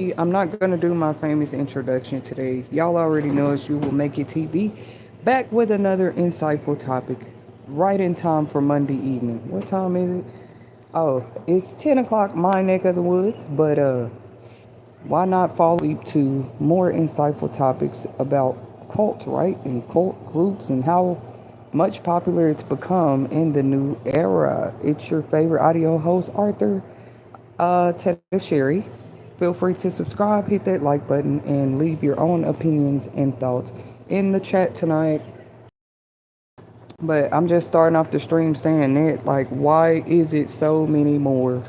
I'm not going to do my famous introduction today. Y'all already know it's You Will Make It TV. Back with another insightful topic. Right in time for Monday evening. What time is it? Oh, it's 10 o'clock my neck of the woods, but why not fall asleep to more insightful topics about cults, right? And cult groups and how much popular it's become in the new era. It's your favorite audio host, Arthur Sherry. Feel free to subscribe, hit that like button, and leave your own opinions and thoughts in the chat tonight. But I'm just starting off the stream saying that, like, why is it so many more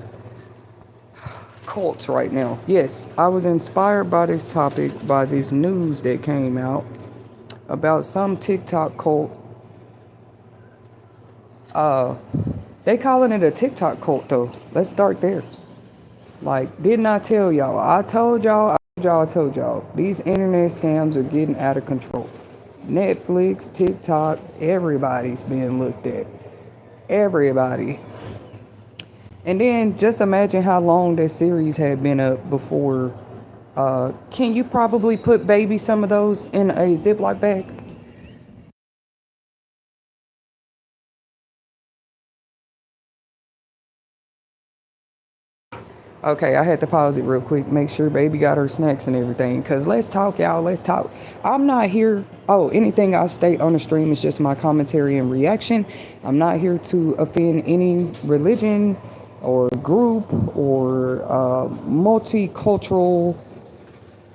cults right now? Yes, I was inspired by this topic, by this news that came out about some TikTok cult. Uh, they calling it a TikTok cult though. Let's start there. Like, didn't I tell y'all? I told y'all. These internet scams are getting out of control. Netflix, TikTok, everybody's being looked at. Everybody. And then just imagine how long that series had been up before. Can you probably put baby some of those in a Ziploc bag? Okay, I had to pause it real quick, make sure baby got her snacks and everything. Cause let's talk, y'all. Let's talk. I'm not here. Oh, anything I state on the stream is just my commentary and reaction. I'm not here to offend any religion or group or multicultural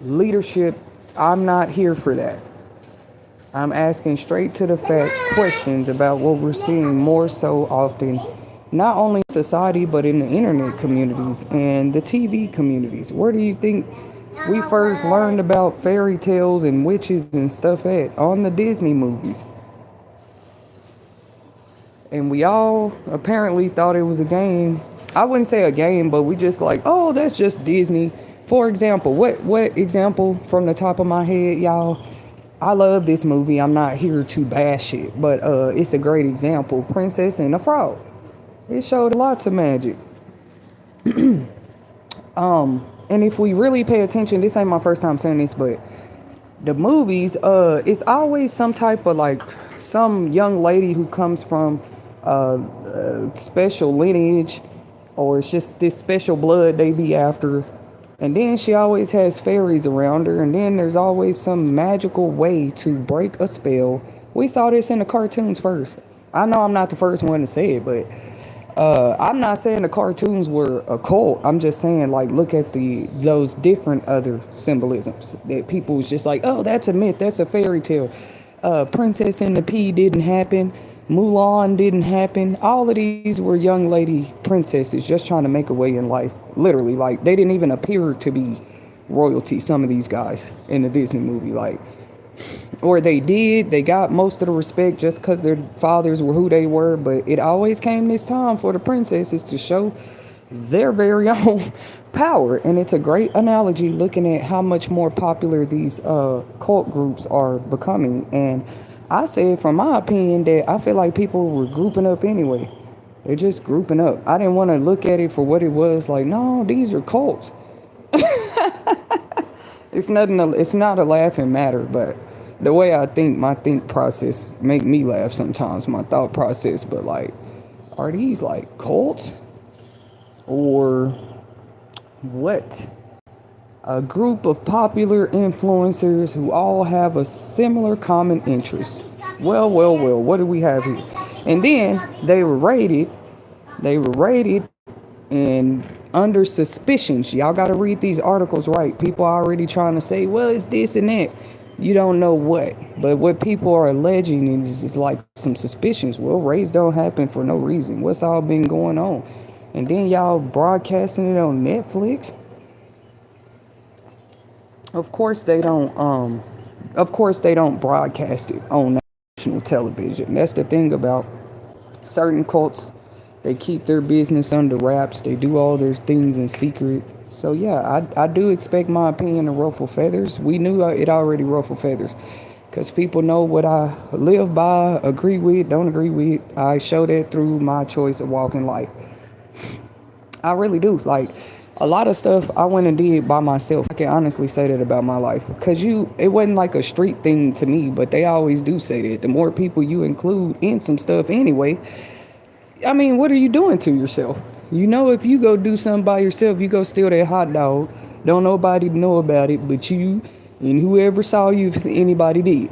leadership. I'm not here for that. I'm asking straight to the fact questions about what we're seeing more so often, not only in society, but in the internet communities and the TV communities. Where do you think we first learned about fairy tales and witches and stuff at? On the Disney movies. And we all apparently thought it was a game. I wouldn't say a game, but we just like, oh, that's just Disney. For example, what example from the top of my head, y'all? I love this movie. I'm not here to bash it, but it's a great example. Princess and the Frog. It showed lots of magic. And if we really pay attention, this ain't my first time saying this, but the movies, it's always some type of like some young lady who comes from special lineage, or it's just this special blood they be after. And then she always has fairies around her, and then there's always some magical way to break a spell. We saw this in the cartoons first. I know I'm not the first one to say it, but I'm not saying the cartoons were a cult. I'm just saying, like, look at those different other symbolisms that people was just like, oh, that's a myth, that's a fairy tale. Princess and the Pea didn't happen. Mulan didn't happen. All of these were young lady princesses just trying to make a way in life. Literally, like, they didn't even appear to be royalty, some of these guys in the Disney movie. Like, or they did. They got most of the respect just because their fathers were who they were. But it always came this time for the princesses to show their very own power. And it's a great analogy looking at how much more popular these cult groups are becoming. And I said, from my opinion, that I feel like people were grouping up anyway. They're just grouping up. I didn't want to look at it for what it was. Like, no, these are cults. It's nothing. It's not a laughing matter, but the way I think, my think process make me laugh sometimes. My thought process, but like, are these like cults or what? A group of popular influencers who all have a similar common interest. Well. What do we have here? And then they were rated. They were rated and under suspicions. Y'all got to read these articles right. People are already trying to say, well, it's this and that. You don't know what. But what people are alleging is like some suspicions. Well, raids don't happen for no reason. What's all been going on? And then y'all broadcasting it on Netflix. Of course they don't. Of course they don't broadcast it on national television. That's the thing about certain cults. They keep their business under wraps. They do all their things in secret. So yeah, I do expect my opinion to ruffle feathers. We knew it already ruffled feathers, because people know what I live by, agree with, don't agree with. I show that through my choice of walking life. I really do. Like, A lot of stuff I went and did by myself. I can honestly say that about my life. Because it wasn't like a street thing to me, but they always do say that. The more people you include in some stuff anyway, I mean, what are you doing to yourself? You know, if you go do something by yourself, you go steal that hot dog, don't nobody know about it but you and whoever saw you, if anybody did.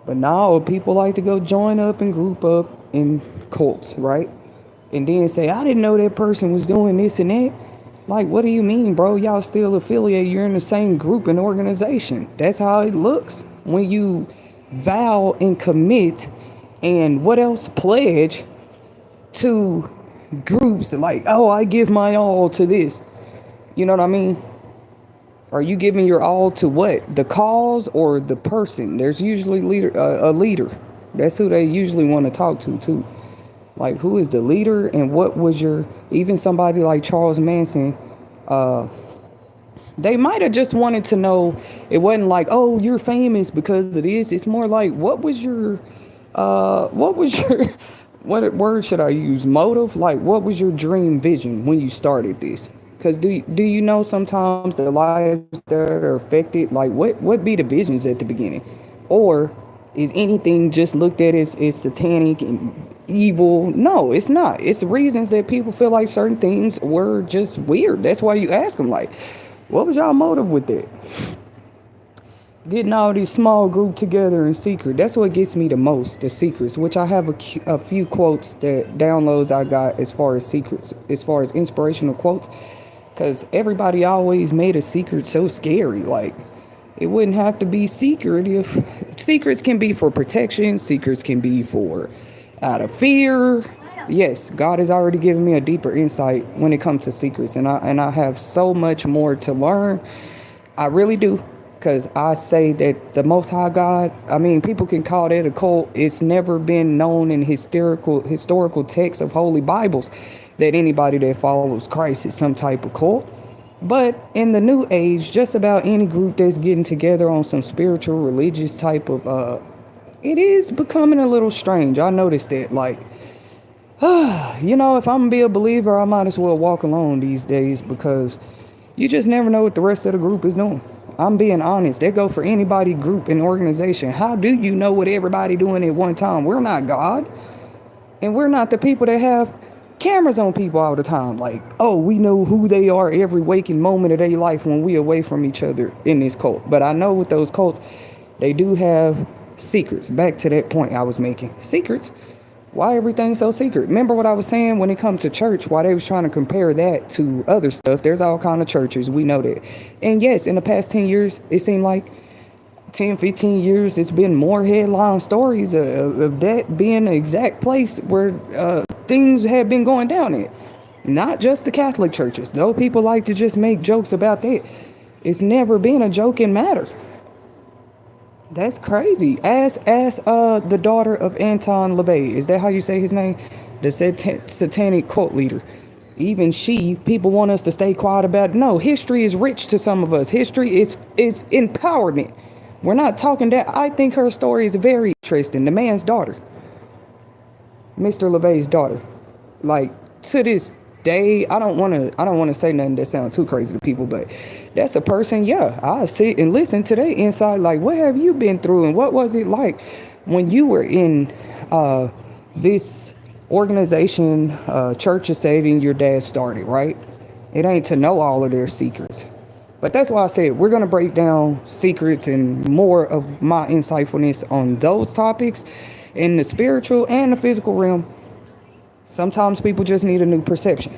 But now people like to go join up and group up in cults, right? And then say, I didn't know that person was doing this and that. Like, what do you mean, bro? Y'all still affiliate. You're in the same group and organization. That's how it looks when you vow and commit and what else? Pledge to groups like, oh, I give my all to this. You know what I mean? Are you giving your all to what? The cause or the person? There's usually a leader. That's who they usually want to talk to too. Like, who is the leader and what was even somebody like Charles Manson, they might have just wanted to know. It wasn't like, oh, you're famous because of this. It's more like, what was your, what word should I use? Motive? Like, what was your dream vision when you started this? Because do you know sometimes the lives that are affected, like what be the visions at the beginning? Or is anything just looked at as satanic and evil? No, it's not. It's reasons that people feel like certain things were just weird. That's why you ask them, like, what was y'all motive with that? Getting all these small group together in secret. That's what gets me the most, the secrets, which I have a few quotes that downloads I got as far as secrets, as far as inspirational quotes. Because everybody always made a secret so scary. Like, it wouldn't have to be secret if secrets can be for protection. Secrets can be for out of fear. Yes, God has already given me a deeper insight when it comes to secrets. And I have so much more to learn. I really do. Because I say that the Most High God, I mean, people can call that a cult. It's never been known in historical texts of holy Bibles that anybody that follows Christ is some type of cult. But in the new age, just about any group that's getting together on some spiritual, religious type of, it is becoming a little strange. I noticed that, like, you know, if I'm going to be a believer, I might as well walk alone these days because you just never know what the rest of the group is doing. I'm being honest. They go for anybody, group, and organization. How do you know what everybody doing at one time? We're not God. And we're not the people that have cameras on people all the time. Like, oh, we know who they are every waking moment of their life when we away from each other in this cult. But I know with those cults, they do have secrets. Back to that point I was making. Secrets. Why everything's so secret? Remember what I was saying when it comes to church, why they was trying to compare that to other stuff. There's all kind of churches. We know that. And yes, in the past 10 years, it seemed like 10, 15 years, it's been more headline stories of that being the exact place where things have been going down at. Not just the Catholic churches. Though people like to just make jokes about that. It's never been a joking matter. That's crazy. Ask the daughter of Anton LaVey. Is that how you say his name? The satanic cult leader. Even people want us to stay quiet about it. No, history is rich to some of us. History is empowerment. We're not talking that. I think her story is very interesting. The man's daughter. Mr. LaVey's daughter. Like, to this day, I don't want to say nothing that sounds too crazy to people, but that's a person, yeah, I sit and listen to their inside, like, what have you been through and what was it like when you were in this organization, church and your dad started, right? It ain't to know all of their secrets. But that's why I said we're going to break down secrets and more of my insightfulness on those topics in the spiritual and the physical realm. Sometimes people just need a new perception.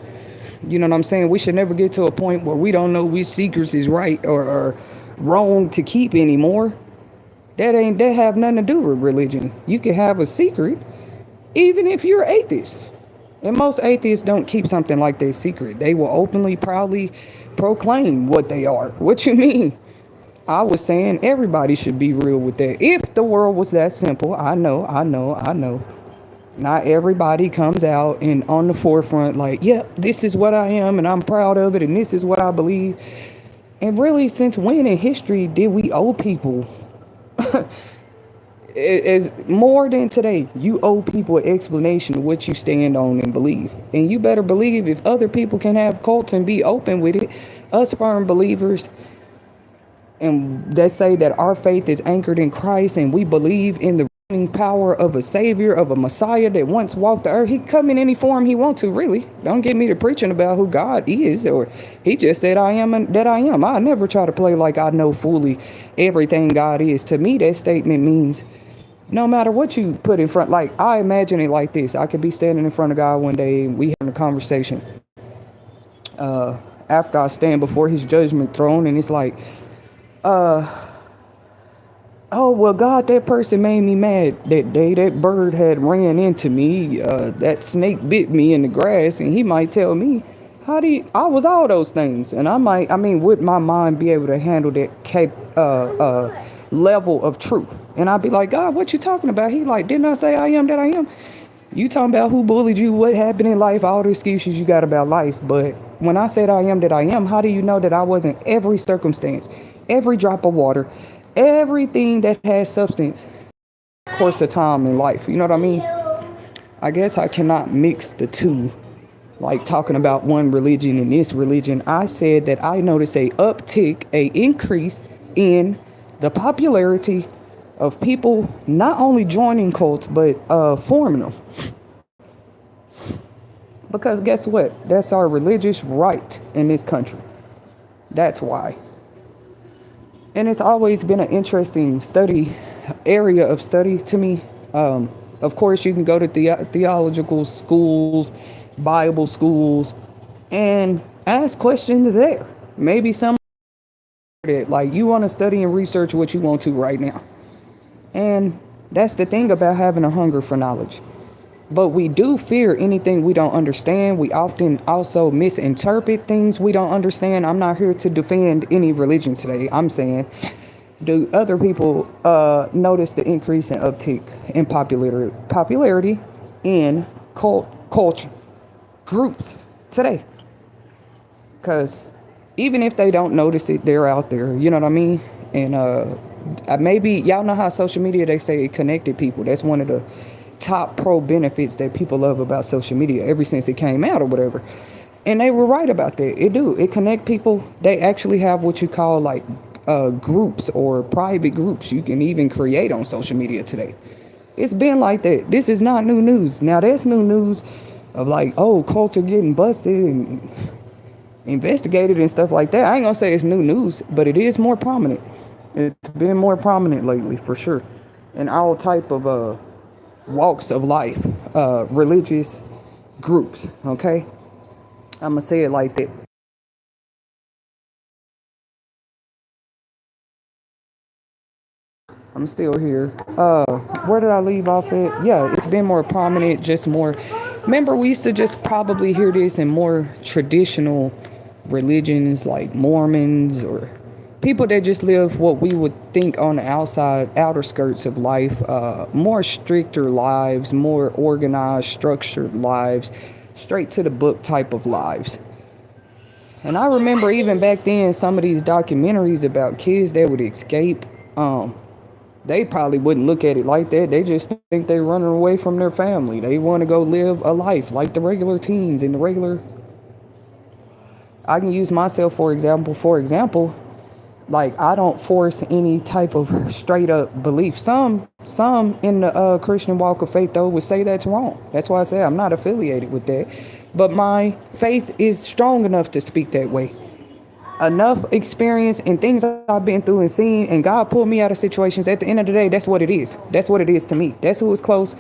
You know what I'm saying? We should never get to a point where we don't know which secrets is right or wrong to keep anymore. That have nothing to do with religion. You can have a secret even if you're atheist. And most atheists don't keep something like that secret. They will openly, proudly proclaim what they are. What you mean? I was saying everybody should be real with that. If the world was that simple, I know. Not everybody comes out and on the forefront like, yep, this is what I am and I'm proud of it and this is what I believe. And really, since when in history did we owe people As more than today, you owe people an explanation of what you stand on and believe. And you better believe if other people can have cults and be open with it, us firm believers and that say that our faith is anchored in Christ and we believe in the redeeming power of a savior, of a Messiah that once walked the earth. He can come in any form he wants to, really. Don't get me to preaching about who God is, or he just said I am and that I am. I never try to play like I know fully everything God is. To me, that statement means no matter what you put in front, like I imagine it like this. I could be standing in front of God one day and we having a conversation. After I stand before his judgment throne and it's like, oh, well, God, that person made me mad that day. That bird had ran into me. That snake bit me in the grass. And he might tell me, I was all those things. And would my mind be able to handle that level of truth? And I'd be like, God, what you talking about? He like, didn't I say I am that I am? You talking about who bullied you, what happened in life, all the excuses you got about life. But when I said I am that I am, how do you know that I wasn't every circumstance, every drop of water, everything that has substance, course of time in life? You know what I mean? I guess I cannot mix the two, like talking about one religion and this religion. I said that I noticed a uptick, a increase in the popularity of people not only joining cults, but forming them. Because guess what? That's our religious right in this country. That's why. And it's always been an interesting area of study to me. Of course, you can go to theological schools, Bible schools, and ask questions there. Maybe some that like you want to study and research what you want to right now. And that's the thing about having a hunger for knowledge. But we do fear anything we don't understand. We often also misinterpret things we don't understand. I'm not here to defend any religion today. I'm saying, do other people notice the increase in uptick in popularity in culture groups today? Because even if they don't notice it, they're out there. You know what I mean? And maybe y'all know how social media, they say it connected people. That's one of the top pro benefits that people love about social media ever since it came out or whatever. And they were right about that. It connect people. They actually have what you call like groups or private groups you can even create on social media today. It's been like that. This is not new news. Now there's new news of like, oh, culture getting busted and investigated and stuff like that. I ain't gonna say it's new news, but it is more prominent. It's been more prominent lately for sure. In all type of walks of life, religious groups, okay? I'm gonna say it like that. I'm still here. Where did I leave off at? Yeah, it's been more prominent, just more. Remember, we used to just probably hear this in more traditional religions like Mormons or people that just live what we would think on the outer skirts of life, more stricter lives, more organized, structured lives, straight to the book type of lives. And I remember even back then, some of these documentaries about kids that would escape, they probably wouldn't look at it like that. They just think they're running away from their family. They want to go live a life like the regular teens and the regular. I can use myself for example. Like, I don't force any type of straight up belief. Some in the Christian walk of faith, though, would say that's wrong. That's why I say I'm not affiliated with that. But my faith is strong enough to speak that way. Enough experience and things I've been through and seen, and God pulled me out of situations. At the end of the day, that's what it is. That's what it is to me. That's who was close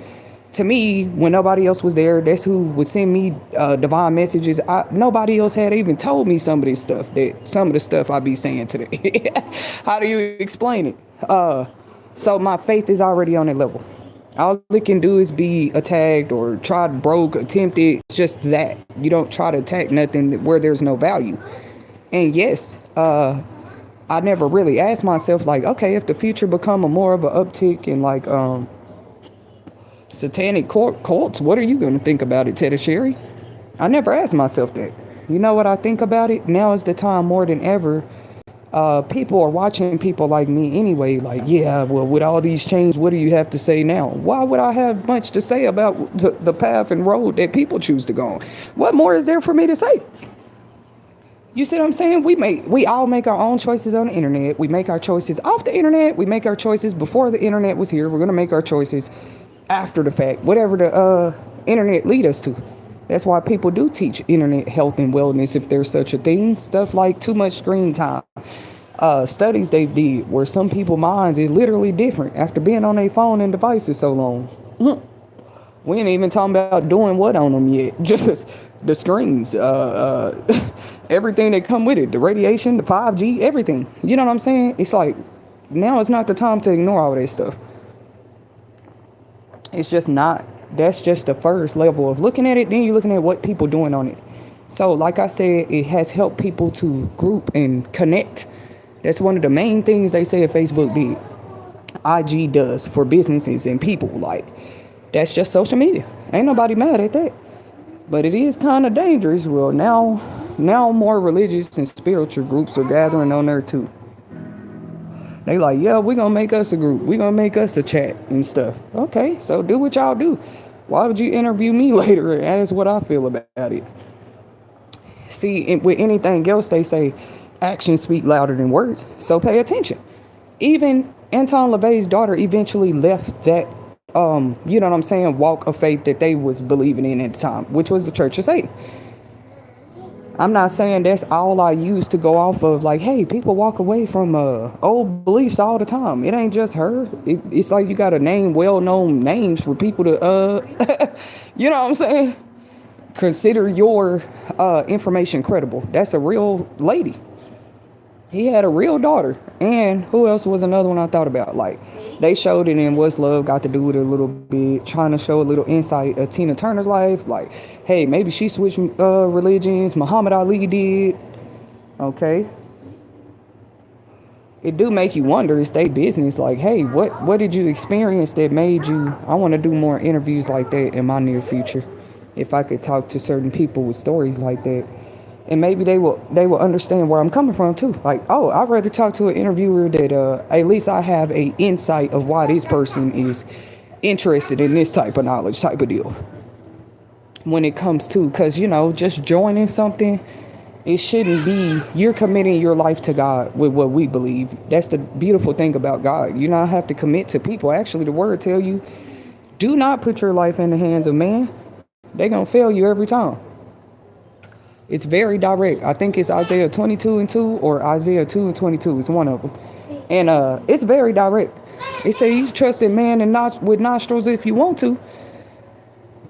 to me when nobody else was there. That's who would send me divine messages. Nobody else had even told me some of this stuff, some of the stuff I be saying today. How do you explain it? So my faith is already on that level. All it can do is be attacked or tried, broke, attempted. Just that. You don't try to attack nothing where there's no value. And yes, I never really asked myself, like, okay, if the future become a more of an uptick in like satanic cults, what are you going to think about it, Teddy Sherry? I never asked myself that. You know what I think about it? Now is the time more than ever People are watching people like me anyway. Like, yeah, well, with all these changes, what do you have to say now? Why would I have much to say about the path and road that people choose to go on? What more is there for me to say? You see what I'm saying? We all make our own choices on the internet. We make our choices off the internet. We make our choices before the internet was here. We're gonna make our choices after the fact, whatever the internet lead us to. That's why people do teach internet health and wellness, if there's such a thing. Stuff like too much screen time. Studies they did where some people's minds is literally different after being on their phone and devices so long. We ain't even talking about doing what on them yet. Just the screens, everything that come with it, the radiation, the 5G, everything. You know what I'm saying? It's like, now is not the time to ignore all this stuff. It's just not. That's just the first level of looking at it. Then you're looking at what people doing on it. So like I said, it has helped people to group and connect. That's one of the main things they say Facebook did. IG does for businesses and people. Like, that's just social media. Ain't nobody mad at that. But it is kind of dangerous. Well, now more religious and spiritual groups are gathering on there too. They like, yeah, we're going to make us a group. We're going to make us a chat and stuff. Okay, so do what y'all do. Why would you interview me later and ask what I feel about it? See, with anything else, they say actions speak louder than words. So pay attention. Even Anton LaVey's daughter eventually left that, you know what I'm saying, walk of faith that they was believing in at the time, which was the Church of Satan. I'm not saying that's all I use to go off of, like, hey, people walk away from old beliefs all the time. It ain't just her. It's like you got to name well-known names for people to, you know what I'm saying? Consider your information credible. That's a real lady. He had a real daughter. And who else was another one I thought about? Like, they showed it in What's Love Got to Do with it a little bit, trying to show a little insight of Tina Turner's life. Like, hey, maybe she switched religions. Muhammad Ali did. Okay. It do make you wonder, it's their business. Like, hey, what did you experience that made you... I want to do more interviews like that in my near future. If I could talk to certain people with stories like that. And maybe they will understand where I'm coming from too. Like, oh, I'd rather talk to an interviewer that at least I have a insight of why this person is interested in this type of knowledge type of deal. When it comes to, because, you know, just joining something, it shouldn't be, you're committing your life to God with what we believe. That's the beautiful thing about God. You don't have to commit to people. Actually, the word tell you, do not put your life in the hands of man. They're going to fail you every time. It's very direct. I think it's Isaiah 22:2 or Isaiah 2:22. It's one of them. And it's very direct. It says you trust in man and not with nostrils if you want to.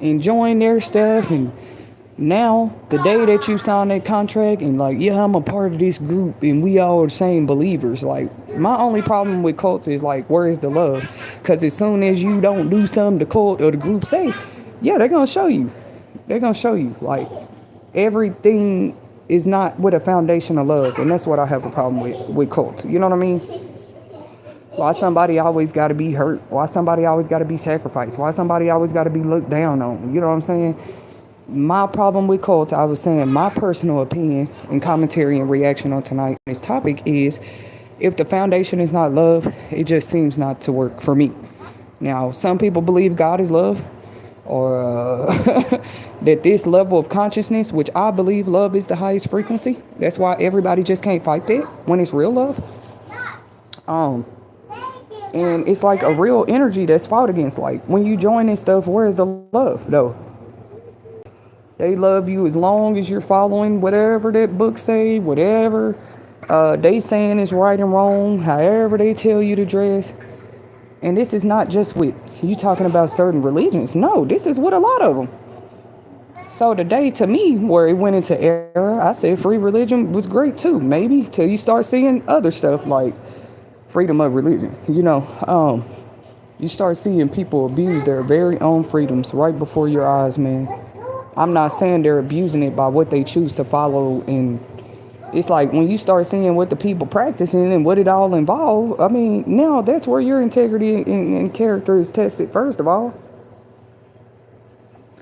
Enjoying their stuff. And now, the day that you sign that contract and like, yeah, I'm a part of this group and we all are the same believers. Like, my only problem with cults is like, where is the love? Because as soon as you don't do something the cult or the group say, yeah, they're going to show you. They're going to show you. Like, everything is not with a foundation of love, and that's what I have a problem with cults. You know what I mean? Why somebody always got to be hurt? Why somebody always got to be sacrificed? Why somebody always got to be looked down on? You know what I'm saying? My problem with cults, I was saying my personal opinion and commentary and reaction on tonight's topic is, if the foundation is not love, it just seems not to work for me. Now, some people believe God is love, or that this level of consciousness, which I believe love is the highest frequency. That's why everybody just can't fight that when it's real love. And it's like a real energy that's fought against. Like, when you join this stuff, where's the love, though? They love you as long as you're following whatever that book say, whatever they saying is right and wrong, however they tell you to dress. And this is not just with you talking about certain religions. No, this is with a lot of them. So today, to me, where it went into error, I said free religion was great too. Maybe till you start seeing other stuff like freedom of religion. You know, you start seeing people abuse their very own freedoms right before your eyes, man. I'm not saying they're abusing it by what they choose to follow, and it's like when you start seeing what the people practicing and what it all involves, I mean, now that's where your integrity and character is tested, first of all.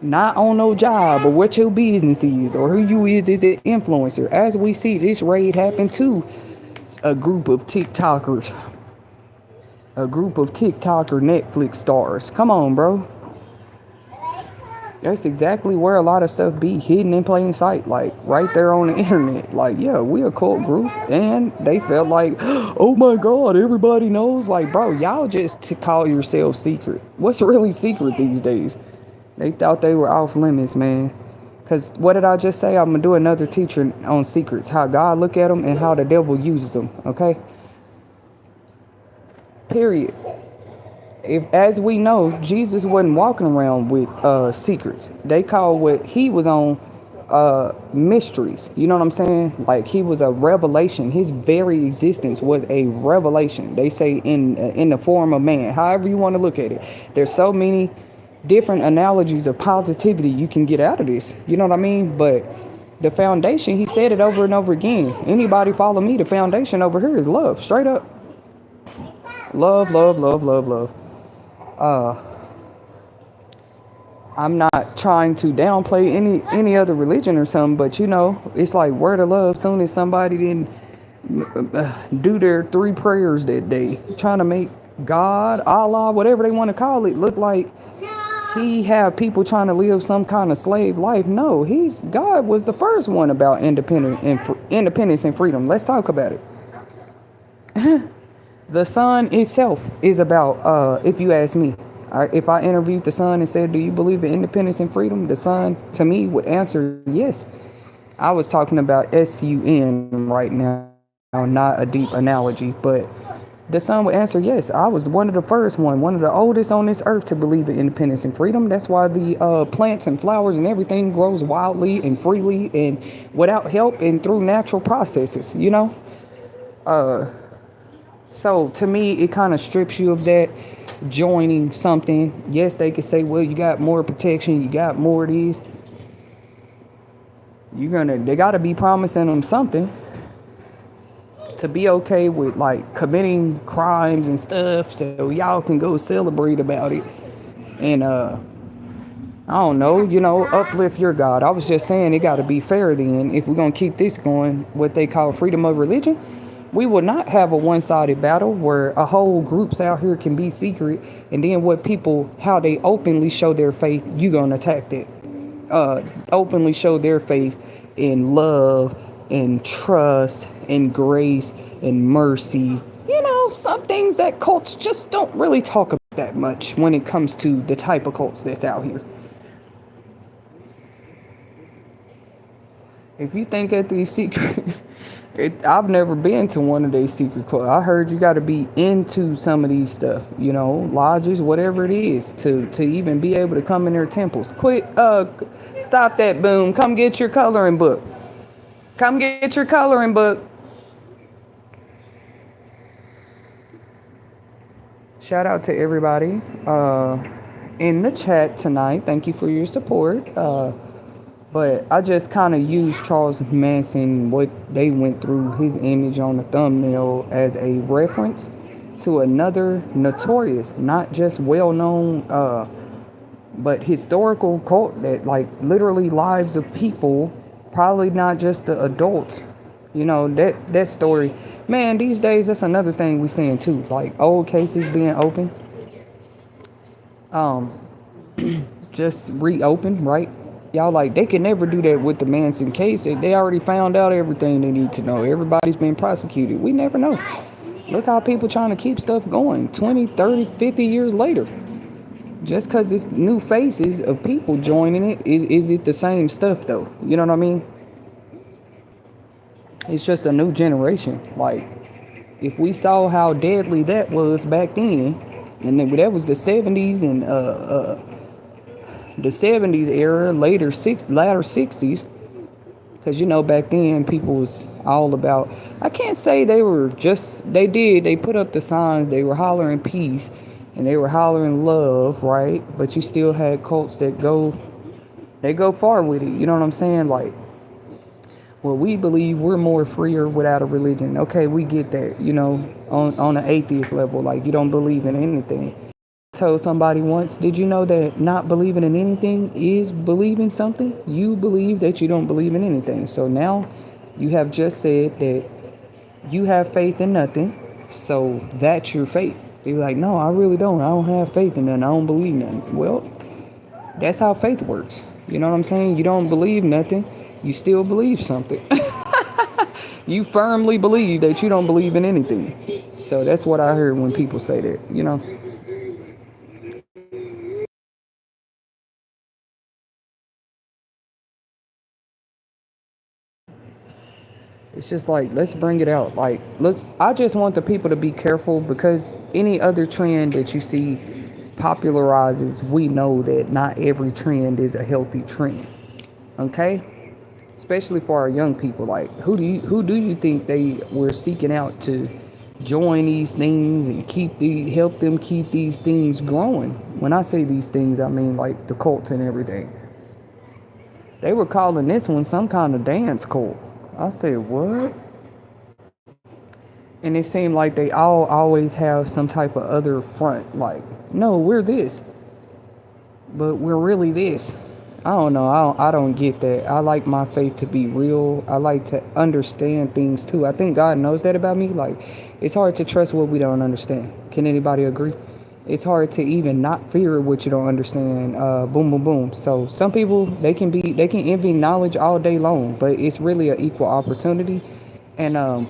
Not on no job or what your business is or who you is an influencer. As we see this raid happen to a group of TikTokers, a group of TikToker Netflix stars. Come on, bro. That's exactly where a lot of stuff be hidden in plain sight, like right there on the internet. Like, yeah, we a cult group, and they felt like, oh my God, everybody knows. Like, bro, y'all just to call yourself secret. What's really secret these days? They thought they were off limits, man. Cause what did I just say? I'm gonna do another teacher on secrets, how God look at them and how the devil uses them. Okay. Period. If, as we know, Jesus wasn't walking around with secrets. They call what he was on mysteries. You know what I'm saying? Like, he was a revelation. His very existence was a revelation. They say in the form of man. However you want to look at it. There's so many different analogies of positivity you can get out of this. You know what I mean? But the foundation, he said it over and over again. Anybody follow me? The foundation over here is love. Straight up. Love, love, love, love, love. I'm not trying to downplay any other religion or something, but you know, it's like word of love. Soon as somebody didn't do their 3 prayers that day, trying to make God, Allah, whatever they want to call it, look like he have people trying to live some kind of slave life. No, God was the first one about independence and freedom. Let's talk about it. The sun itself is about, if you ask me, if I interviewed the sun and said, do you believe in independence and freedom? The sun, to me, would answer yes. I was talking about SUN right now, not a deep analogy, but the sun would answer yes. I was one of the first one of the oldest on this earth to believe in independence and freedom. That's why the plants and flowers and everything grows wildly and freely and without help and through natural processes, you know? So to me, it kind of strips you of that joining something. Yes, they could say, well, you got more protection, you got more of these. They got to be promising them something to be okay with, like, committing crimes and stuff, so y'all can go celebrate about it. And, I don't know, uplift your God. I was just saying it got to be fair then. If we're going to keep this going, what they call freedom of religion, we will not have a one-sided battle where a whole groups out here can be secret, and then how they openly show their faith, you gonna attack that. Openly show their faith in love and trust and grace and mercy. Some things that cults just don't really talk about that much when it comes to the type of cults that's out here. If you think at these secret... I've never been to one of these secret clubs. I heard you got to be into some of these stuff, lodges, whatever it is, to even be able to come in their temples. Quick, stop that, boom. Come get your coloring book. Come get your coloring book. Shout out to everybody in the chat tonight. Thank you for your support. But I just kind of used Charles Manson, what they went through, his image on the thumbnail, as a reference to another notorious, not just well-known, but historical cult that, like, literally lives of people, probably not just the adults. That story. Man, these days, that's another thing we seeing too. Like, old cases being open. Just reopened, right? Y'all, like, they can never do that with the Manson case. They already found out everything they need to know. Everybody's been prosecuted. We never know. Look how people trying to keep stuff going 20, 30, 50 years later. Just because it's new faces of people joining it, is it the same stuff, though? You know what I mean? It's just a new generation. Like, if we saw how deadly that was back then, and that was the 70s and the 70s era, latter 60s, because back then people was all about, I can't say they put up the signs, they were hollering peace and they were hollering love, right? But you still had cults that go far with it. You know what I'm saying? Like, well, we believe we're more freer without a religion. Okay, we get that, on an atheist level, like, you don't believe in anything. Told somebody once, did you know that not believing in anything is believing something? You believe that you don't believe in anything. So now you have just said that You have faith in nothing, so that's your faith. They're like, no, I really don't. I don't have faith in nothing. I don't believe nothing. Well, that's how faith works. You know what I'm saying? You don't believe nothing. You still believe something. You firmly believe that you don't believe in anything. So that's what I heard when people say that, you know? It's just like, let's bring it out. Like, look, I just want the people to be careful because any other trend that you see popularizes, we know that not every trend is a healthy trend. Okay? Especially for our young people. Like, who do you think they were seeking out to join these things and help them keep these things growing? When I say these things, I mean like the cults and everything. They were calling this one some kind of dance cult. I said, what? And it seemed like they all always have some type of other front. Like, no, we're this, but we're really this. I don't know. I don't get that. I like my faith to be real. I like to understand things too. I think God knows that about me. Like, it's hard to trust what we don't understand. Can anybody agree? It's hard to even not fear what you don't understand. Boom, boom, boom. So some people, they can envy knowledge all day long, but it's really an equal opportunity. And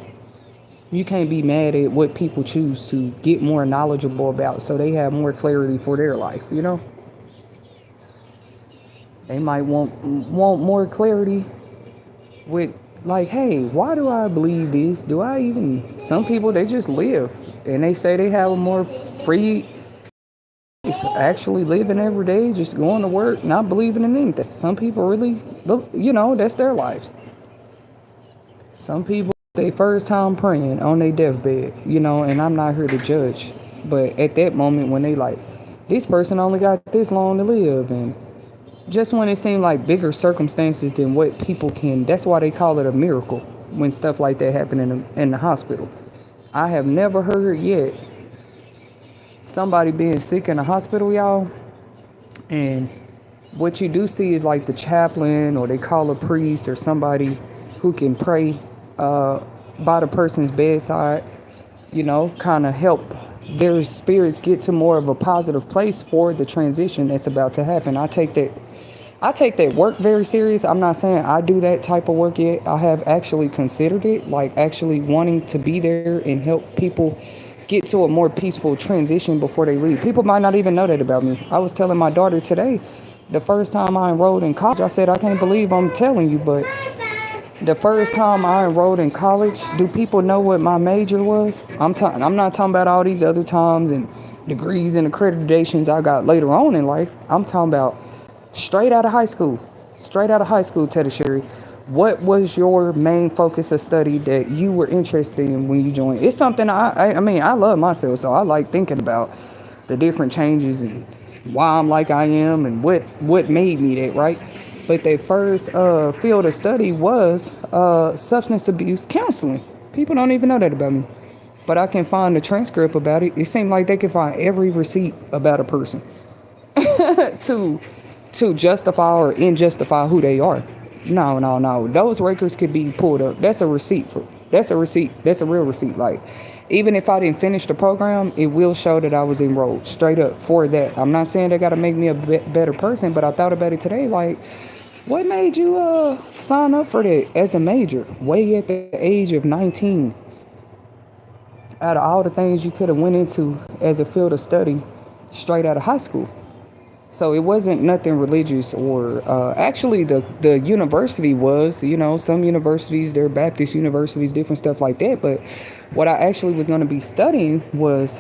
you can't be mad at what people choose to get more knowledgeable about so they have more clarity for their life, you know? They might want more clarity with, like, hey, why do I believe this? Do I even, some people, they just live and they say they have a more free, actually living every day, just going to work, not believing in anything. Some people really, that's their lives. Some people, they first time praying on their deathbed, and I'm not here to judge. But at that moment when they like, this person only got this long to live, and just when it seemed like bigger circumstances than what people can, that's why they call it a miracle when stuff like that happen in the hospital. I have never heard yet somebody being sick in a hospital, y'all, and what you do see is like the chaplain or they call a priest or somebody who can pray by the person's bedside, kind of help their spirits get to more of a positive place for the transition that's about to happen. I take that work very serious. I'm not saying I do that type of work yet. I have actually considered it, like actually wanting to be there and help people get to a more peaceful transition before they leave. People might not even know that about me. I was telling my daughter today, the first time I enrolled in college, I said, I can't believe I'm telling you, but the first time I enrolled in college, do people know what my major was? I'm not talking about all these other times and degrees and accreditations I got later on in life. I'm talking about straight out of high school. Straight out of high school, Teddy Sherry. What was your main focus of study that you were interested in when you joined? It's something I love myself, so I like thinking about the different changes and why I'm like I am and what made me that, right? But their first field of study was substance abuse counseling. People don't even know that about me. But I can find the transcript about it. It seemed like they could find every receipt about a person to justify or injustify who they are. No, no, no. Those records could be pulled up. That's a receipt. That's a receipt. That's a real receipt. Like, even if I didn't finish the program, it will show that I was enrolled straight up for that. I'm not saying they got to make me a better person, but I thought about it today. Like, what made you sign up for that as a major way at the age of 19? Out of all the things you could have went into as a field of study straight out of high school. So it wasn't nothing religious or actually the university was, some universities, they're Baptist universities, different stuff like that. But what I actually was going to be studying was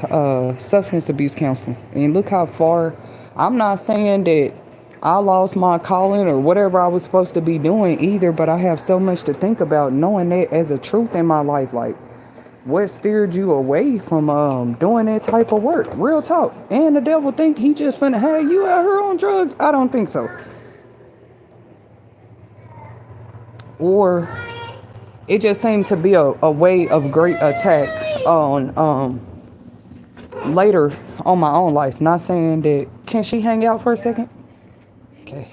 substance abuse counseling. And look how far, I'm not saying that I lost my calling or whatever I was supposed to be doing either, but I have so much to think about knowing that as a truth in my life. Like, what steered you away from doing that type of work? Real talk. And the devil think he just finna have you out here on drugs? I don't think so. Or it just seemed to be a way of great attack on later on my own life. Not saying that. Can she hang out for a second? Okay.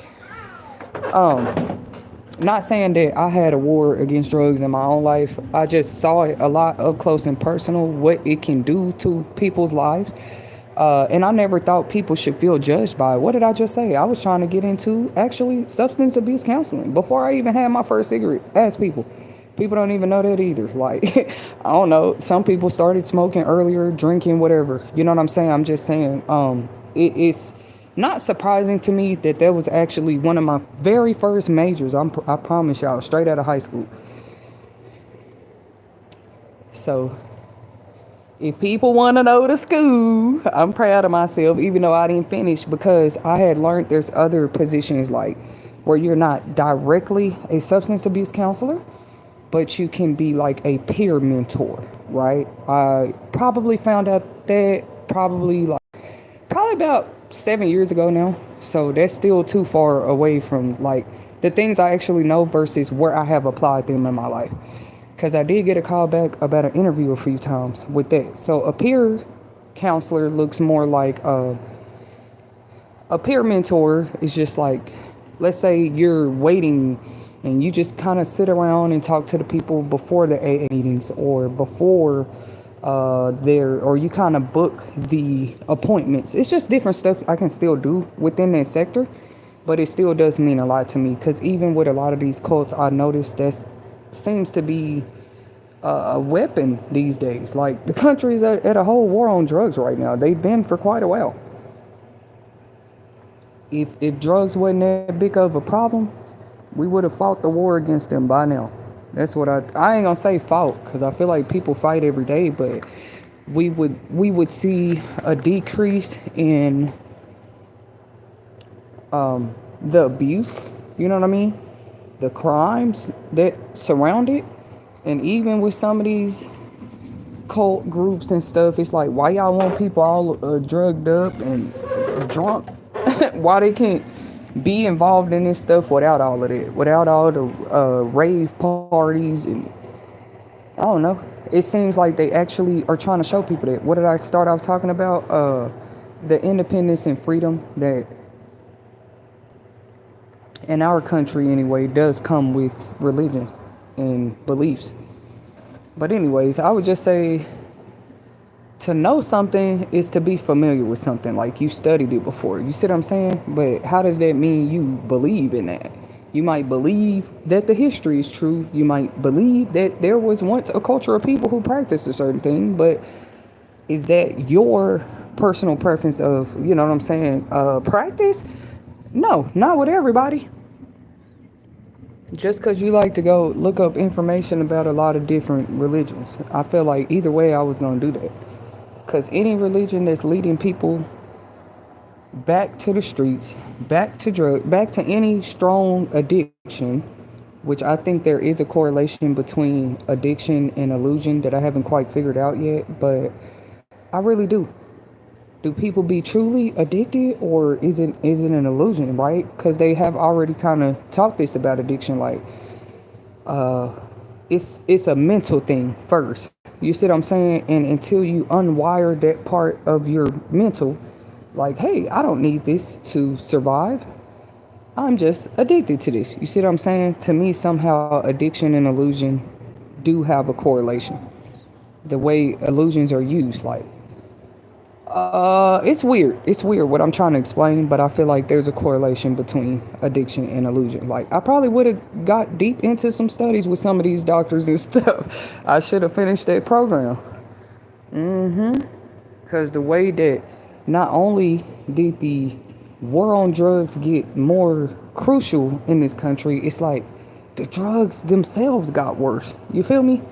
Not saying that I had a war against drugs in my own life. I just saw it a lot up close and personal, what it can do to people's lives. And I never thought people should feel judged by it. What did I just say? I was trying to get into actually substance abuse counseling before I even had my first cigarette. Ask people. People don't even know that either. Like, I don't know. Some people started smoking earlier, drinking, whatever. You know what I'm saying? I'm just saying, it's not surprising to me that that was actually one of my very first majors. I promise y'all, straight out of high school. So, if people want to know the school, I'm proud of myself, even though I didn't finish, because I had learned there's other positions like where you're not directly a substance abuse counselor, but you can be like a peer mentor, right? I probably found out that probably about 7 years ago now. So that's still too far away from like the things I actually know versus where I have applied them in my life. Because I did get a call back about an interview a few times with that. So a peer counselor looks more like a peer mentor is just like, let's say you're waiting and you just kind of sit around and talk to the people before the AA meetings or before or you kind of book the appointments. It's just different stuff I can still do within that sector, but it still does mean a lot to me because even with a lot of these cults, I noticed that seems to be a weapon these days. Like the country's at a whole war on drugs right now. They've been for quite a while. If drugs wasn't that big of a problem, we would have fought the war against them by now. That's what I ain't gonna say fought because I feel like people fight every day, but we would see a decrease in the abuse. You know what I mean? The crimes that surround it, and even with some of these cult groups and stuff, it's like why y'all want people all drugged up and drunk? Why they can't be involved in this stuff without all of that, without all the rave parties and I don't know. It seems like they actually are trying to show people that. What did I start off talking about? The independence and freedom that in our country anyway does come with religion and beliefs. But anyways, I would just say to know something is to be familiar with something, like you studied it before. You see what I'm saying? But how does that mean you believe in that? You might believe that the history is true. You might believe that there was once a culture of people who practiced a certain thing, but is that your personal preference of, you know what I'm saying, practice? No, not with everybody. Just because you like to go look up information about a lot of different religions, I feel like either way I was going to do that. Because any religion that's leading people back to the streets, back to drug, back to any strong addiction, which I think there is a correlation between addiction and illusion that I haven't quite figured out yet, but I really do. Do people be truly addicted or is it an illusion, right? Because they have already kind of taught this about addiction, like it's a mental thing first. You see what I'm saying? And until you unwire that part of your mental, like, hey, I don't need this to survive. I'm just addicted to this. You see what I'm saying? To me, somehow addiction and illusion do have a correlation. The way illusions are used, like, it's weird. It's weird what I'm trying to explain, but I feel like there's a correlation between addiction and illusion. Like, I probably would have got deep into some studies with some of these doctors and stuff. I should have finished that program. Because the way that not only did the war on drugs get more crucial in this country, it's like the drugs themselves got worse. You feel me?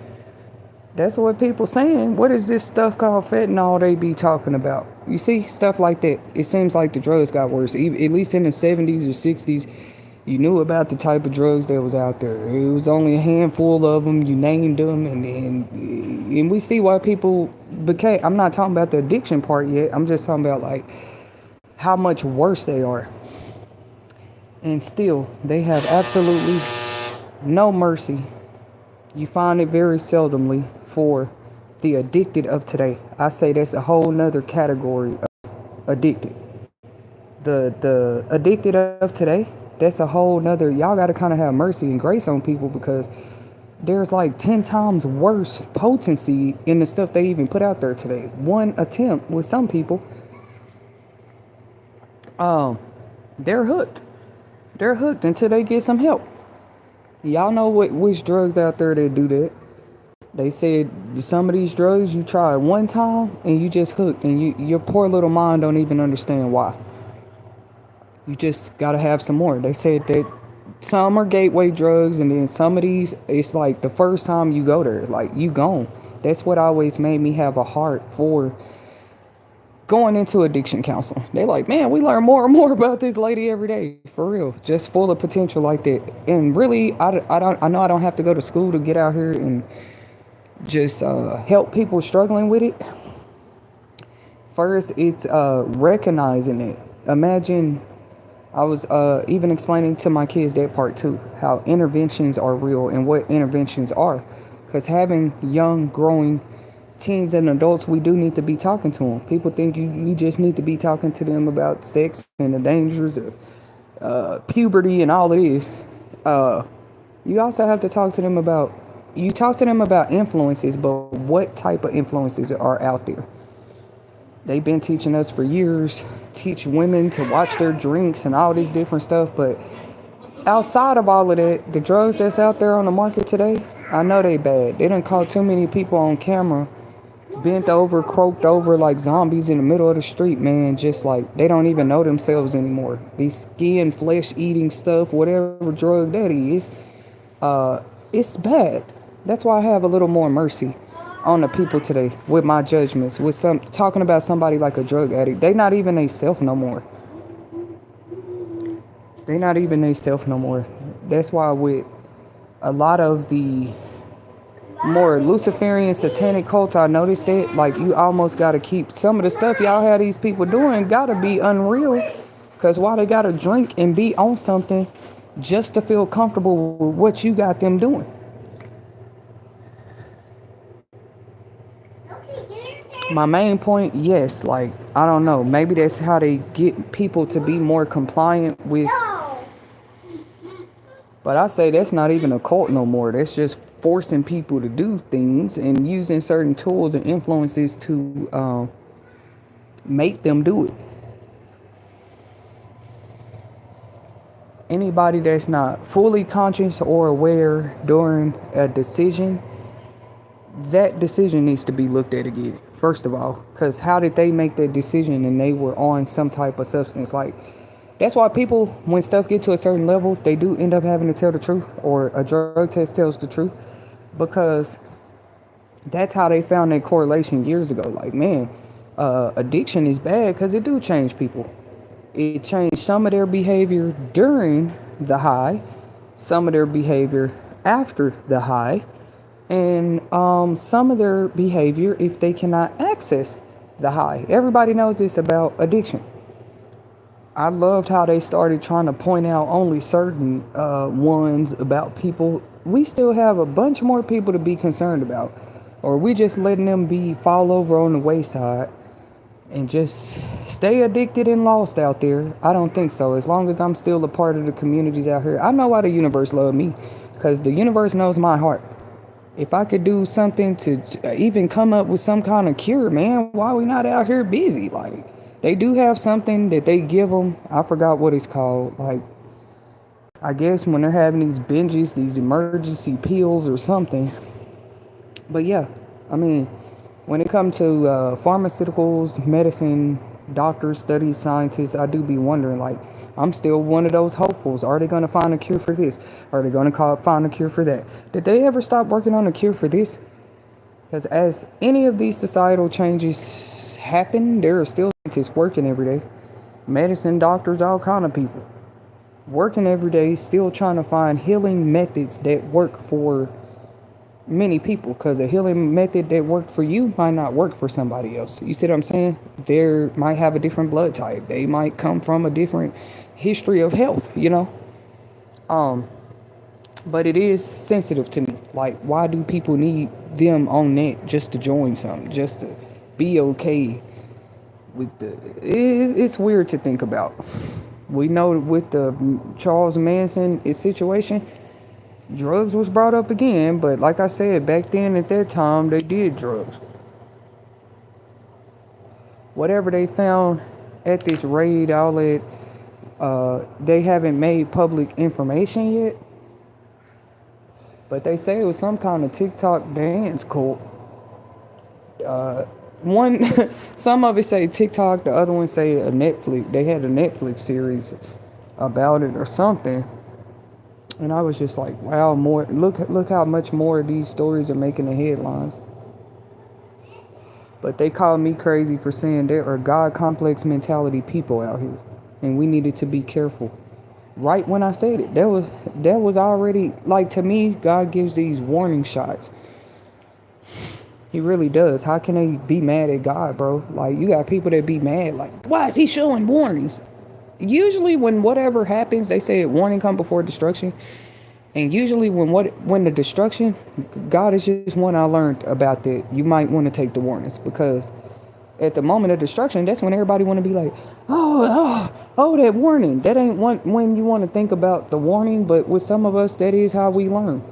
That's what people saying. What is this stuff called fentanyl they be talking about? You see, stuff like that. It seems like the drugs got worse. At least in the 70s or 60s, you knew about the type of drugs that was out there. It was only a handful of them. You named them. And we see why people became... I'm not talking about the addiction part yet. I'm just talking about, like, how much worse they are. And still, they have absolutely no mercy. You find it very seldomly for the addicted of today. I say that's a whole nother category of addicted. The addicted of today, that's a whole nother, y'all got to kind of have mercy and grace on people, because there's like 10 times worse potency in the stuff they even put out there today. One attempt with some people, they're hooked. They're hooked until they get some help. Y'all know which drugs out there that do that. They said some of these drugs you try one time and you just hooked, and your poor little mind don't even understand why. You just gotta have some more. They said that some are gateway drugs, and then some of these, it's like the first time you go there, like you gone. That's what always made me have a heart for going into addiction counseling. They like, man, we learn more and more about this lady every day, for real, just full of potential like that. And really, I know I don't have to go to school to get out here and just help people struggling with it. First, it's recognizing it. Imagine, I was even explaining to my kids that part too, how interventions are real and what interventions are. Because having young, growing teens and adults, we do need to be talking to them. People think you just need to be talking to them about sex and the dangers of puberty and all it is. You also have to talk to them about, influences, but what type of influences are out there? They've been teaching us for years, teach women to watch their drinks and all this different stuff. But outside of all of that, the drugs that's out there on the market today, I know they bad. They done caught too many people on camera, bent over, croaked over like zombies in the middle of the street, man. Just like they don't even know themselves anymore. These skin, flesh eating stuff, whatever drug that is, it's bad. That's why I have a little more mercy on the people today with my judgments. With some talking about somebody like a drug addict, they not even they self no more. They not even they self no more. That's why with a lot of the more Luciferian satanic cults, I noticed that like you almost got to keep some of the stuff y'all had these people doing gotta be unreal, because why they gotta drink and be on something just to feel comfortable with what you got them doing. My main point, yes, like, I don't know, maybe that's how they get people to be more compliant with, but I say that's not even a cult no more. That's just forcing people to do things and using certain tools and influences to make them do it. Anybody that's not fully conscious or aware during a decision, that decision needs to be looked at again, first of all, because how did they make that decision and they were on some type of substance? Like, that's why people, when stuff get to a certain level, they do end up having to tell the truth, or a drug test tells the truth, because that's how they found that correlation years ago. Like, man, addiction is bad because it do change people. It changed some of their behavior during the high, some of their behavior after the high, and some of their behavior if they cannot access the high. Everybody knows this about addiction. I loved how they started trying to point out only certain ones about people. We still have a bunch more people to be concerned about, or we just letting them fall over on the wayside and just stay addicted and lost out there? I don't think so. As long as I'm still a part of the communities out here, I know why the universe loves me, because the universe knows my heart. If I could do something to even come up with some kind of cure, man, why we not out here busy? Like, they do have something that they give them. I forgot what it's called. Like, I guess when they're having these binges, these emergency pills or something. But yeah, I mean, when it comes to pharmaceuticals, medicine, doctors, studies, scientists, I do be wondering, like, I'm still one of those hopefuls. Are they going to find a cure for this? Are they going to find a cure for that? Did they ever stop working on a cure for this? Because as any of these societal changes happen, there are still scientists working every day. Medicine, doctors, all kind of people working every day, still trying to find healing methods that work for many people, because a healing method that worked for you might not work for somebody else. You see what I'm saying? They might have a different blood type. They might come from a different history of health, you know? But it is sensitive to me. Like, why do people need them on that just to join something, just to be okay with it's weird to think about. We know with the Charles Manson situation, drugs was brought up again, but like I said, back then at that time, they did drugs. Whatever they found at this raid outlet, they haven't made public information yet, but they say it was some kind of TikTok dance cult. One, some of it say TikTok, the other one say a Netflix. They had a Netflix series about it or something, and I was just like, wow, more look how much more of these stories are making the headlines. But they called me crazy for saying there are God complex mentality people out here, and we needed to be careful. Right when I said it, that was already, like, to me, God gives these warning shots. He really does. How can they be mad at God, bro? Like, you got people that be mad, like, why is he showing warnings? Usually when whatever happens, they say warning come before destruction. And usually when the destruction, God is just one I learned about that. You might want to take the warnings, because at the moment of destruction, that's when everybody want to be like, oh, that warning. That ain't when you want to think about the warning, but with some of us, that is how we learn.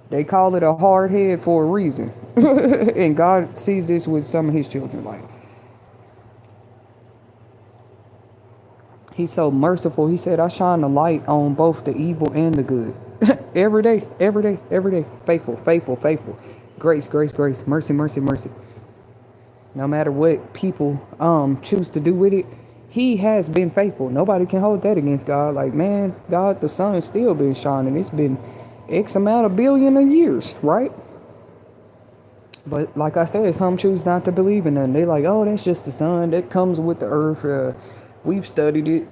They call it a hard head for a reason. And God sees this with some of his children. Like, he's so merciful. He said, I shine the light on both the evil and the good. Every day, every day, every day. Faithful, faithful, faithful. Grace, grace, grace. Mercy, mercy, mercy. No matter what people choose to do with it, he has been faithful. Nobody can hold that against God. Like, man, God, the sun has still been shining. It's been X amount of billion of years, right? But like I said, some choose not to believe in that. They like, oh, that's just the sun. That comes with the earth. We've studied it.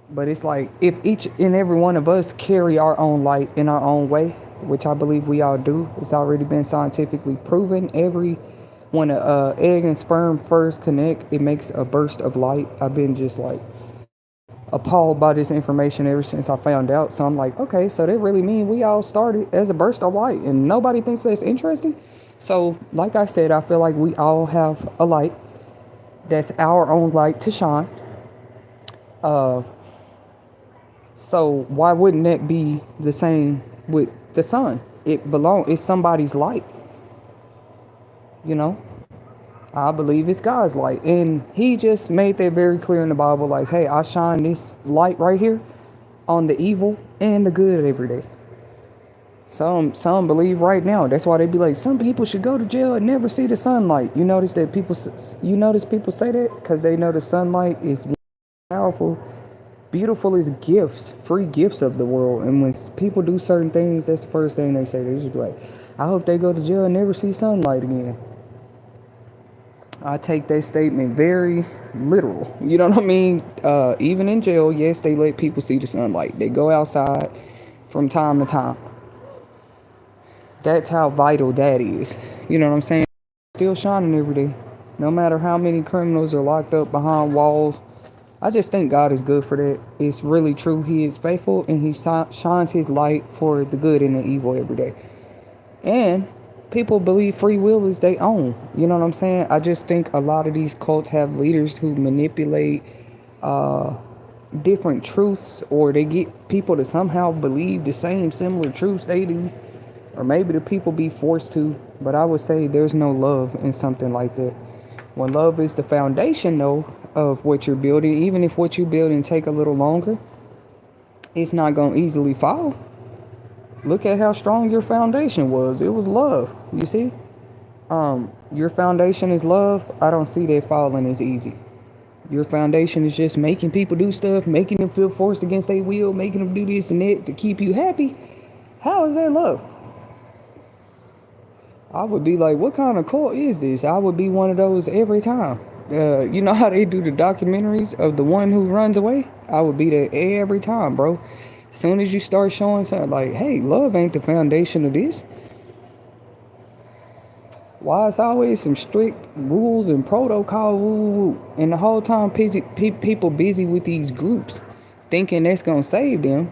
But it's like, if each and every one of us carry our own light in our own way, which I believe we all do, it's already been scientifically proven. When an egg and sperm first connect, it makes a burst of light. I've been just like appalled by this information ever since I found out. So I'm like, okay, so that really mean we all started as a burst of light, and nobody thinks that's interesting. So like I said, I feel like we all have a light that's our own light to shine. So why wouldn't that be the same with the sun? It's somebody's light. You know, I believe it's God's light. And he just made that very clear in the Bible. Like, hey, I shine this light right here on the evil and the good every day. Some believe right now. That's why they be like, some people should go to jail and never see the sunlight. You notice people say that because they know the sunlight is powerful, beautiful as gifts, free gifts of the world. And when people do certain things, that's the first thing they say. They just be like, I hope they go to jail and never see sunlight again. I take that statement very literal. You know what I mean? Even in jail, yes, they let people see the sunlight. They go outside from time to time. That's how vital that is. You know what I'm saying? Still shining every day. No matter how many criminals are locked up behind walls. I just think God is good for that. It's really true. He is faithful, and he shines his light for the good and the evil every day. And people believe free will is their own. You know what I'm saying? I just think a lot of these cults have leaders who manipulate different truths, or they get people to somehow believe the same similar truths they do. Or maybe the people be forced to. But I would say there's no love in something like that. When love is the foundation, though, of what you're building, even if what you're building take a little longer, it's not going to easily fall. Look at how strong your foundation was. It was love. You see? Your foundation is love. I don't see that falling as easy. Your foundation is just making people do stuff, making them feel forced against their will, making them do this and that to keep you happy. How is that love? I would be like, what kind of cult is this? I would be one of those every time. You know how they do the documentaries of the one who runs away? I would be there every time, bro. As soon as you start showing something like, hey, love ain't the foundation of this. Why it's always some strict rules and protocol, and the whole time people busy with these groups thinking that's going to save them.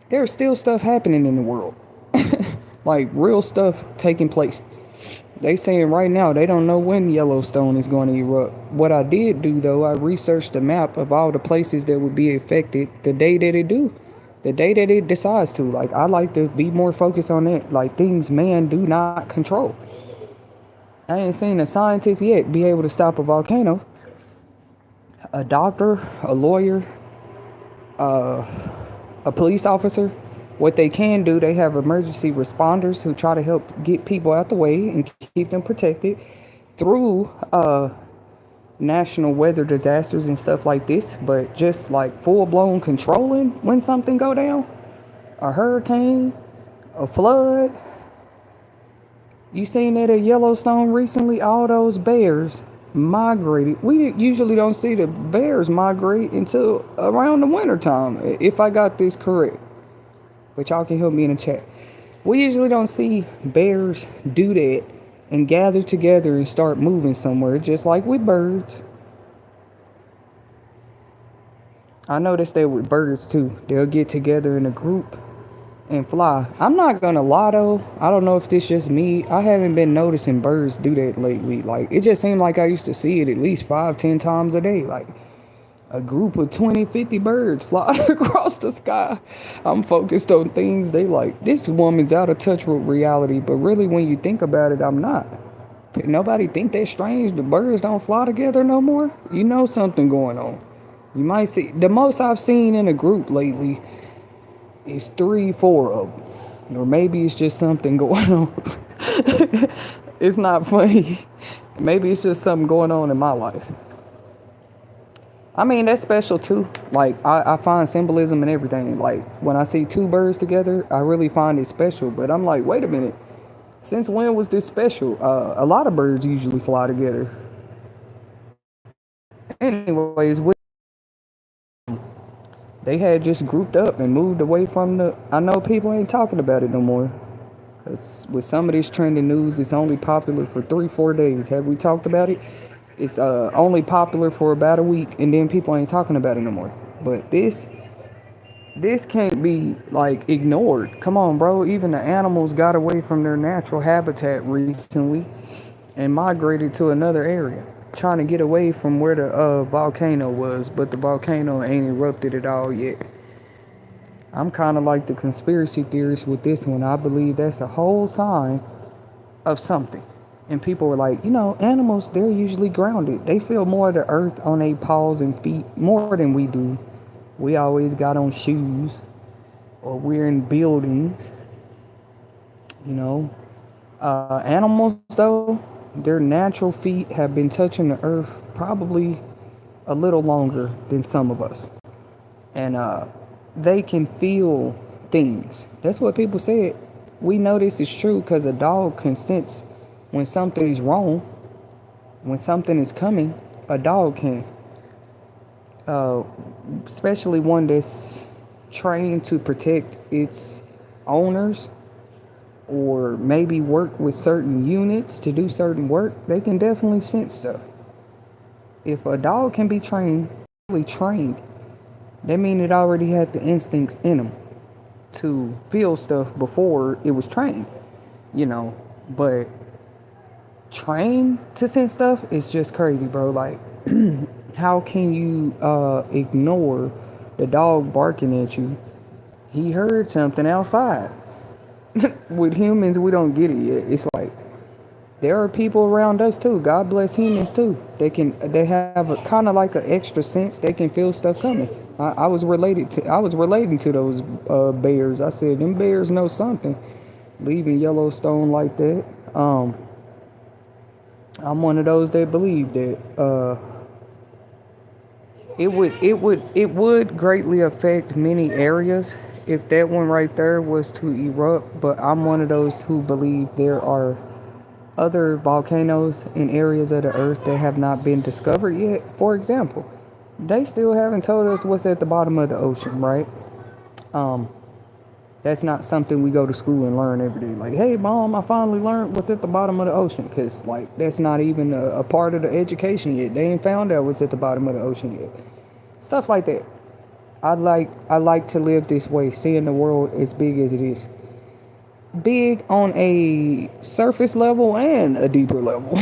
There's still stuff happening in the world. Like real stuff taking place. They saying right now they don't know when Yellowstone is going to erupt. What I did do though, I researched the map of all the places that would be affected the day that it do. The day that it decides to. Like I like to be more focused on it. Like things man do not control. I ain't seen a scientist yet be able to stop a volcano. A doctor, a lawyer, a police officer. What they can do, they have emergency responders who try to help get people out the way and keep them protected through national weather disasters and stuff like this. But just like full blown controlling when something go down, a hurricane, a flood. You seen that at Yellowstone recently? All those bears migrated. We usually don't see the bears migrate until around the winter time, if I got this correct. But y'all can help me in the chat. We usually don't see bears do that and gather together and start moving somewhere, just like with birds. I noticed that with birds too. They'll get together in a group and fly. I'm not gonna lie though, I don't know if this just me. I haven't been noticing birds do that lately. Like it just seemed like I used to see it at least 5-10 times a day. Like a group of 20-50 birds fly across the sky. I'm focused on things they like. This woman's out of touch with reality, but really when you think about it, I'm not. Nobody think that's strange. The birds don't fly together no more. You know something going on. You might see, the most I've seen in a group lately is 3-4 of them. Or maybe it's just something going on. It's not funny. Maybe it's just something going on in my life. I mean, that's special too. Like, I find symbolism in everything. Like, when I see two birds together, I really find it special. But I'm like, wait a minute. Since when was this special? A lot of birds usually fly together. Anyways, they had just grouped up and moved away from the... I know people ain't talking about it no more. Because with some of this trending news, it's only popular for 3-4 days. Have we talked about it? It's only popular for about a week, and then people ain't talking about it no more. But this can't be, like, ignored. Come on, bro. Even the animals got away from their natural habitat recently and migrated to another area, trying to get away from where the volcano was, but the volcano ain't erupted at all yet. I'm kind of like the conspiracy theorist with this one. I believe that's a whole sign of something. And people were like, you know, animals, they're usually grounded. They feel more of the earth on their paws and feet more than we do. We always got on shoes or we're in buildings. You know, animals, though, their natural feet have been touching the earth probably a little longer than some of us. And they can feel things. That's what people said. We know this is true because a dog can sense when something is wrong, when something is coming. A dog can. Especially one that's trained to protect its owners or maybe work with certain units to do certain work. They can definitely sense stuff. If a dog can be trained, that means it already had the instincts in them to feel stuff before it was trained, you know. But trained to sense stuff is just crazy, bro. Like, how can you ignore the dog barking at you? He heard something outside. With humans, we don't get it yet. It's like there are people around us too. God bless humans too. They have a kind of like an extra sense. They can feel stuff coming. I was relating to those bears. I said them bears know something. Leaving Yellowstone like that. I'm one of those that believe that it would greatly affect many areas if that one right there was to erupt. But I'm one of those who believe there are other volcanoes in areas of the earth that have not been discovered yet. For example, they still haven't told us what's at the bottom of the ocean, right? That's not something we go to school and learn every day. Like, hey, mom, I finally learned what's at the bottom of the ocean. Because, like, that's not even a part of the education yet. They ain't found out what's at the bottom of the ocean yet. Stuff like that. I like to live this way, seeing the world as big as it is. big on a surface level and a deeper level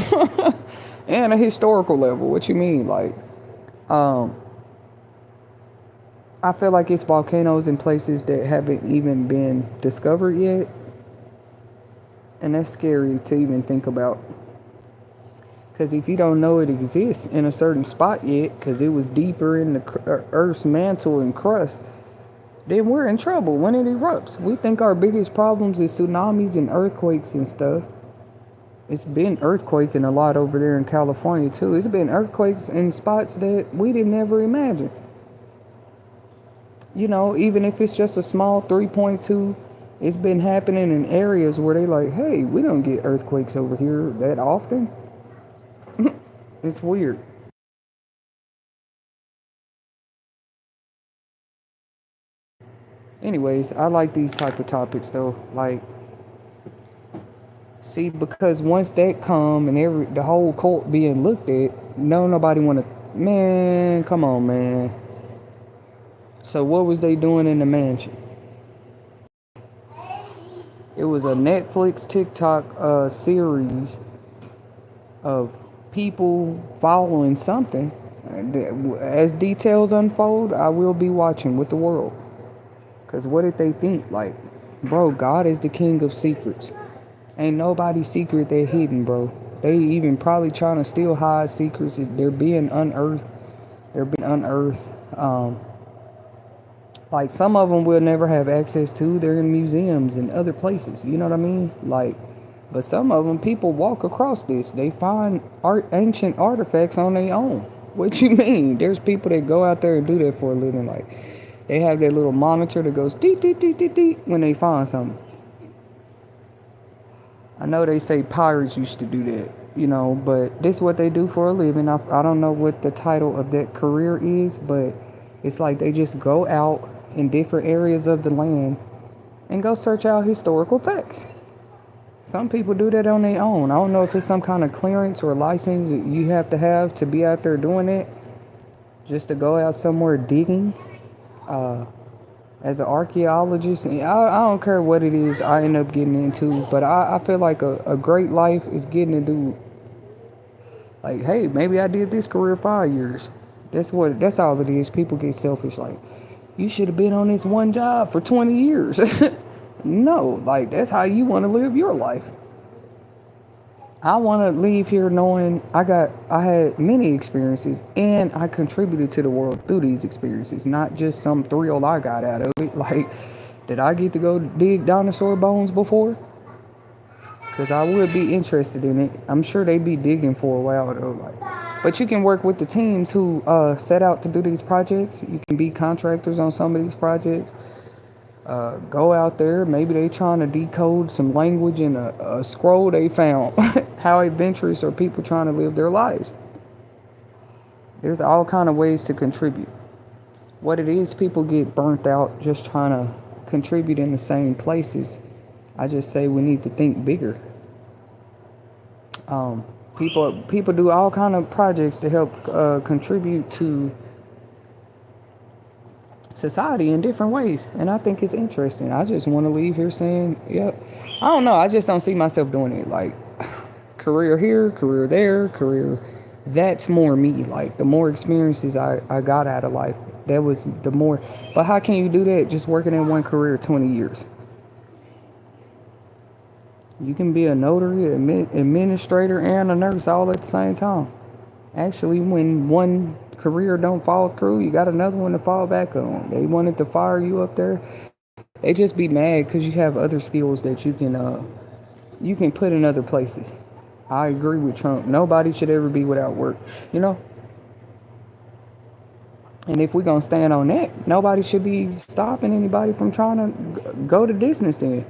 and a historical level. What you mean? Like, I feel like it's volcanoes in places that haven't even been discovered yet. And that's scary to even think about. Because if you don't know it exists in a certain spot yet, because it was deeper in the Earth's mantle and crust, then we're in trouble when it erupts. We think our biggest problems is tsunamis and earthquakes and stuff. It's been earthquaking a lot over there in California too. It's been earthquakes in spots that we didn't ever imagine. You know, even if it's just a small 3.2, it's been happening in areas where they like, hey, we don't get earthquakes over here that often. It's weird. Anyways, I like these type of topics though. Like, see, because once that come and the whole cult being looked at, nobody want to. Man, come on, man. So what was they doing in the mansion? It was a Netflix TikTok series of people following something. As details unfold, I will be watching with the world. Because what did they think? Like, bro, God is the king of secrets. Ain't nobody's secret that hidden, bro. They even probably trying to still hide secrets. They're being unearthed. They're being unearthed. Like, some of them we'll never have access to. They're in museums and other places. You know what I mean? Like, but some of them, people walk across this. They find ancient artifacts on their own. What you mean? There's people that go out there and do that for a living. Like, they have that little monitor that goes dee dee dee dee dee when they find something. I know they say pirates used to do that, you know, but this is what they do for a living. I don't know what the title of that career is, but it's like they just go out in different areas of the land and go search out historical facts. Some people do that on their own. I don't know if it's some kind of clearance or license that you have to be out there doing it, just to go out somewhere digging. As an archaeologist, and I don't care what it is I end up getting into, but I feel like a great life is getting to do, like, hey, maybe I did this career 5 years. That's all it is. People get selfish, like, you should have been on this one job for 20 years. No, like, that's how you want to live your life. I want to leave here knowing I had many experiences and I contributed to the world through these experiences, not just some thrill I got out of it. Like, did I get to go dig dinosaur bones before? Because I would be interested in it. I'm sure they'd be digging for a while though. Like, but you can work with the teams who set out to do these projects. You can be contractors on some of these projects. Go out there. Maybe they trying to decode some language in a scroll they found. How adventurous are people trying to live their lives? There's all kind of ways to contribute. What it is, people get burnt out just trying to contribute in the same places. I just say we need to think bigger. People do all kind of projects to help contribute to society in different ways, and I think it's interesting. I just want to leave here saying, yep. I don't know, I just don't see myself doing it. Like, career here, career there, career, that's more me. Like, the more experiences I got out of life, that was the more. But how can you do that just working in one career 20 years? You can be a notary, administrator, and a nurse all at the same time. Actually, when one career don't fall through, you got another one to fall back on. They wanted to fire you up there. They just be mad because you have other skills that you can put in other places. I agree with Trump. Nobody should ever be without work, you know? And if we're going to stand on that, nobody should be stopping anybody from trying to go to business then.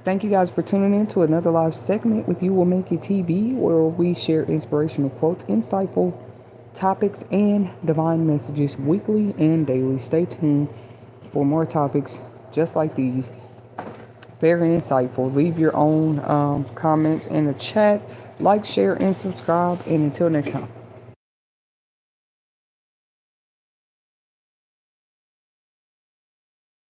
Thank you guys for tuning in to another live segment with You Will Make It TV, where we share inspirational quotes, insightful topics, and divine messages weekly and daily. Stay tuned for more topics just like these. Very insightful. Leave your own comments in the chat. Like, share, and subscribe. And until next time.